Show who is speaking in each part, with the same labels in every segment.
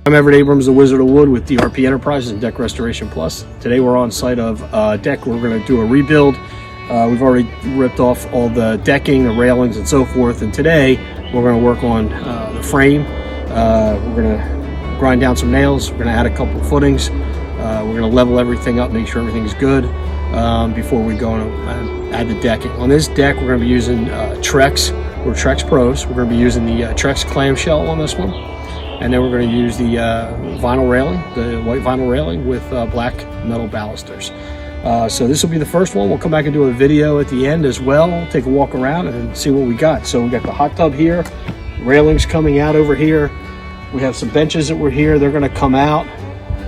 Speaker 1: I'm Everett Abrams, the Wizard of Wood with DRP Enterprises and Deck Restoration Plus. Today we're on site of deck. We're going to do a rebuild. We've already ripped off all the decking, the railings, and so forth. And today we're going to work on the frame. We're going to grind down some nails. We're going to add a couple of footings. We're going to level everything up, make sure everything's good before we go and add the decking. On this deck, we're going to be using Trex. We're Trex Pros. We're going to be using the Trex Clamshell on this one. And then we're going to use the vinyl railing, the white vinyl railing with black metal balusters. So this will be the first one. We'll come back and do a video at the end as well. Take a walk around and see what we got. So we got the hot tub here, railings coming out over here. We have some benches that were here. They're going to come out.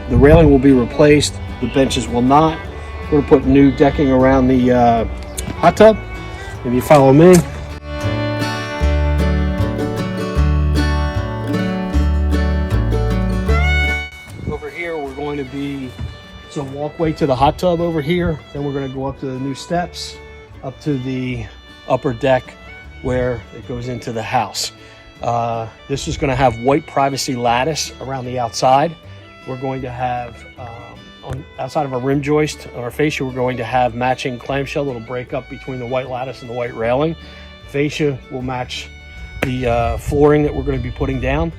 Speaker 1: The railing will be replaced. The benches will not. We're going to put new decking around the hot tub. If you follow me. Going to be some walkway to the hot tub over here. Then we're going to go up to the new steps up to the upper deck where it goes into the house. This is going to have white privacy lattice around the outside. We're going to have on outside of our rim joist or our fascia, we're going to have matching clamshell that'll break up between the white lattice and the white railing. Fascia will match the flooring that we're going to be putting down,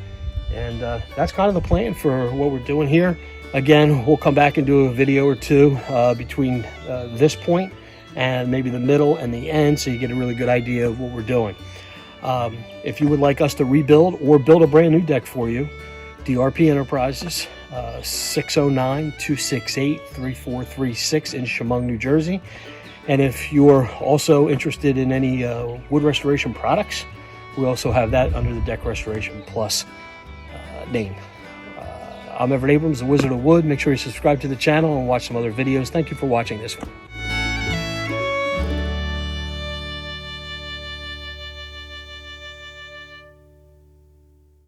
Speaker 1: and that's kind of the plan for what we're doing here. Again, we'll come back and do a video or two between this point and maybe the middle and the end, so you get a really good idea of what we're doing. If you would like us to rebuild or build a brand new deck for you, DRP Enterprises, 609-268-3436 in Chemung, New Jersey. And if you're also interested in any wood restoration products, we also have that under the Deck Restoration Plus name. I'm Everett Abrams, the Wizard of Wood. Make sure you subscribe to the channel and watch some other videos. Thank you for watching this one.